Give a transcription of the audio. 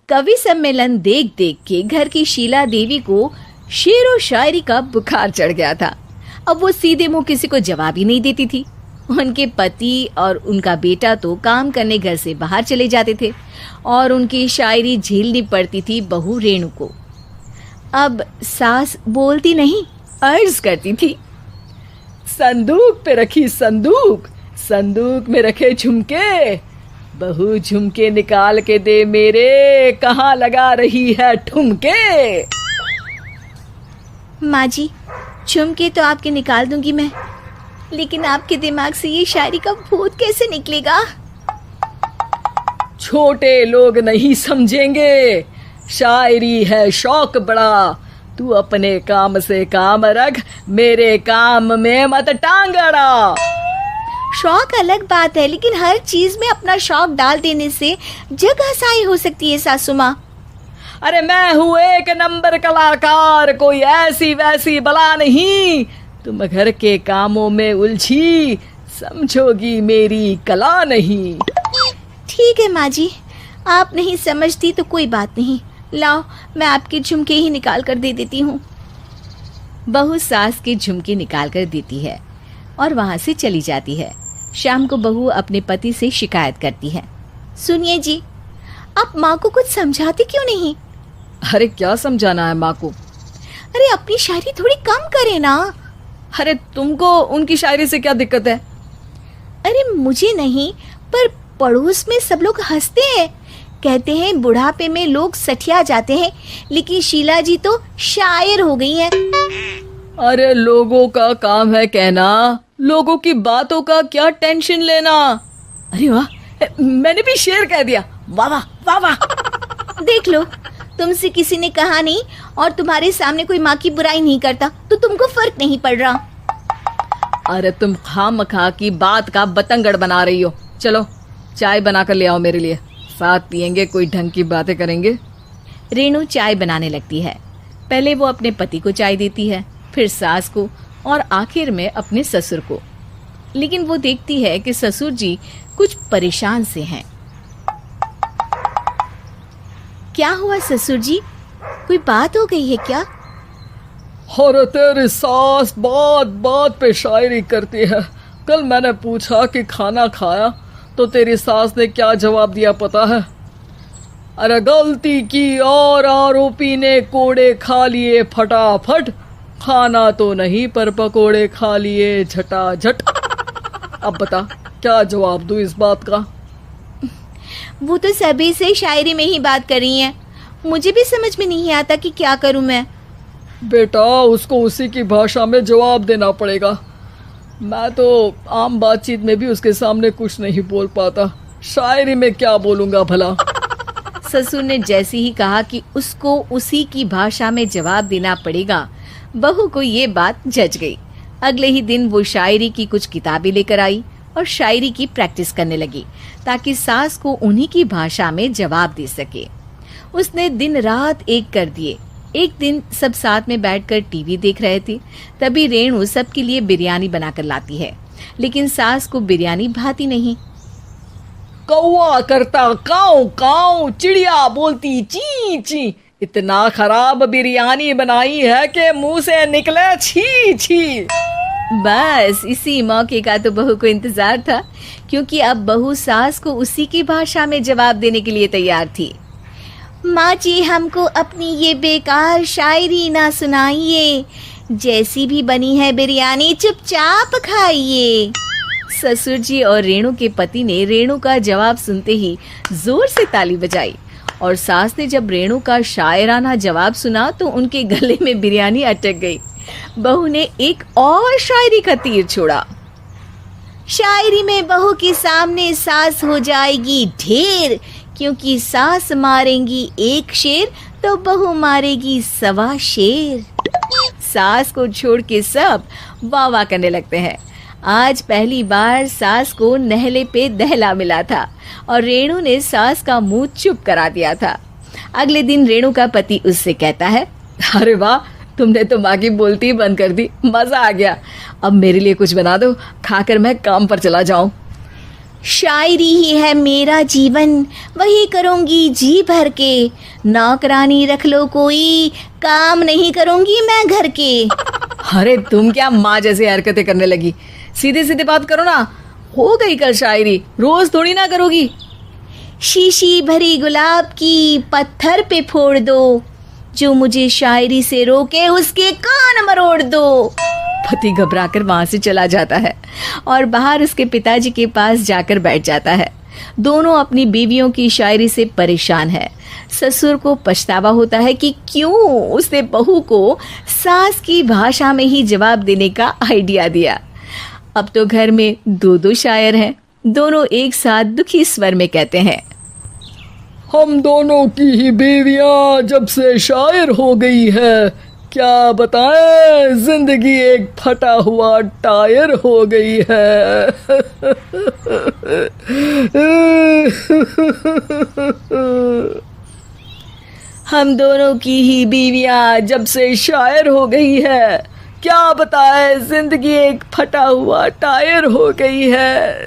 कवि सम्मेलन देख देख के घर की शीला देवी को शेर व शायरी का बुखार चढ़ गया था। अब वो सीधे मुंह किसी को जवाब ही नहीं देती थी। उनके पति और उनका बेटा तो काम करने घर से बाहर चले जाते थे और उनकी शायरी झेलनी पड़ती थी बहू रेणु को। अब सास बोलती नहीं, अर्ज करती थी, संदूक पे रखी संदूक, संदूक में रखे झुमके, बहू झुमके निकाल के दे मेरे, कहाँ लगा रही है ठुमके। माँ जी, झुमके तो आपके निकाल दूंगी मैं, लेकिन आपके दिमाग से ये शायरी का भूत कैसे निकलेगा? छोटे लोग नहीं समझेंगे, शायरी है शौक बड़ा, तू अपने काम से काम रख, मेरे काम में मत टांग अड़ा। शौक अलग बात है, लेकिन हर चीज में अपना शौक डाल देने से जग हसाई हो सकती है सासू माँ। अरे मैं हूँ एक नंबर कलाकार, कोई ऐसी वैसी बला नहीं, तुम घर के कामों में उलझी, समझोगी मेरी कला नहीं। ठीक है माँ जी, आप नहीं समझती तो कोई बात नहीं, लाओ मैं आपके झुमके ही निकाल कर दे देती हूँ। बहू सास के झुमके निकाल कर देती है और वहाँ से चली जाती है। शाम को बहू अपने पति से शिकायत करती है, सुनिए जी, आप माँ को कुछ समझाते क्यों नहीं? अरे क्या समझाना है माँ को? अरे अपनी शायरी थोड़ी कम करे ना। अरे तुमको उनकी शायरी से क्या दिक्कत है? अरे मुझे नहीं, पर पड़ोस में सब लोग हंसते हैं, कहते हैं बुढ़ापे में लोग सठिया जाते हैं, लेकिन शीला जी तो शायर हो गई हैं। अरे लोगों का काम है कहना, लोगों की बातों का क्या टेंशन लेना। अरे वाह, मैंने भी शेर कह दिया, वाह वाह वाह वाह। देख लो, तुमसे किसी ने कहा नहीं और तुम्हारे सामने कोई माँ की बुराई नहीं करता तो तुमको फर्क नहीं पड़ रहा। अरे तुम खामखा की बात का बतंगड़ बना रही हो। चलो चाय बना कर ले आओ मेरे लिए, साथ पियेंगे, कोई ढंग की बातें करेंगे। रेणु चाय बनाने लगती है। पहले वो अपने पति को चाय देती है, फिर सास को और आखिर में अपने ससुर को। लेकिन वो देखती है कि ससुर जी कुछ परेशान से हैं। क्या हुआ ससुर जी, कोई बात हो गई है क्या? अरे तेरी सास बात बात पे शायरी करती है। कल मैंने पूछा कि खाना खाया तो तेरी सास ने क्या जवाब दिया पता है? अरे गलती की और आरोपी ने कोड़े खा लिए फटाफट, खाना तो नहीं पर पकोड़े खा लिए झटाझट। अब बता क्या जवाब दूं इस बात का? वो तो सभी से शायरी में ही बात कर रही हैं, मुझे भी समझ में नहीं आता कि क्या करूं मैं। बेटा उसको उसी की भाषा में जवाब देना पड़ेगा। मैं तो आम बातचीत में भी उसके सामने कुछ नहीं बोल पाता, शायरी में क्या बोलूंगा भला। ससुर ने जैसे ही कहा कि उसको उसी की भाषा में जवाब देना पड़ेगा, बहू को ये बात जच गई। अगले ही दिन वो शायरी की कुछ किताबें लेकर आई और शायरी की प्रैक्टिस करने लगी ताकि सास को उन्हीं की भाषा में जवाब दे सके। उसने दिन रात एक कर दिए। एक दिन सब साथ में बैठकर टीवी देख रहे थे, तभी रेणु सबके लिए बिरयानी बनाकर लाती है, लेकिन सास को बिरयानी भाती नहीं। कौवा करता काऊ काऊ, चिड़िया बोलती ची ची, इतना खराब बिरयानी बनाई है कि मुंह से निकले छी छी। बस इसी मौके का तो बहू को इंतजार था, क्योंकि अब बहू सास को उसी की भाषा में जवाब देने के लिए तैयार थी। माँ जी, हमको अपनी ये बेकार शायरी ना सुनाइए, जैसी भी बनी है बिरयानी चुपचाप खाइए। ससुर जी और रेणु के पति ने रेणु का जवाब सुनते ही जोर से ताली बजाई और सास ने जब रेणु का शायराना जवाब सुना तो उनके गले में बिरयानी अटक गई। बहू ने एक और शायरी का तीर छोड़ा। शायरी में बहू के सामने सास हो जाएगी ढेर, क्योंकि सास मारेंगी एक शेर तो बहू मारेगी 1.25 शेर। सास को छोड़ के सब वाह वाह करने लगते हैं। आज पहली बार सास को नहले पे दहला मिला था और रेणु ने सास का मुंह चुप करा दिया था। अगले दिन रेणु का पति उससे कहता है, अरे वाह, तुमने तो माँ की बोलती बंद कर दी, मजा आ गया। अब मेरे लिए कुछ बना दो, खाकर मैं काम पर चला जाऊं। शायरी ही है मेरा जीवन, वही करूँगी जी भर के। नौकरानी रख लो कोई, काम नहीं करूँगी मैं घर के। अरे तुम क्या माँ जैसी हरकतें करने लगी, सीधे सीधे बात करो ना। हो गई कल शायरी, रोज थोड़ी ना करोगी। शीशी भरी गुलाब की पत्थर पे फोड़ दो, जो मुझे शायरी से रोके उसके कान मरोड़ दो। पति घबराकर वहां से चला जाता है और बाहर उसके पिताजी के पास जाकर बैठ जाता है। दोनों अपनी बीवियों की शायरी से परेशान है। ससुर को पछतावा होता है कि क्यों उसने बहू को सास की भाषा में ही जवाब देने का आइडिया दिया। अब तो घर में दो दो शायर हैं। दोनों एक साथ दुखी स्वर में कहते हैं, हम दोनों की ही बीवियां जब से शायर हो गई है, क्या बताएं, जिंदगी एक फटा हुआ टायर हो गई है। हम दोनों की ही बीवियां जब से शायर हो गई है, क्या बताए जिंदगी एक फटा हुआ टायर हो गई है।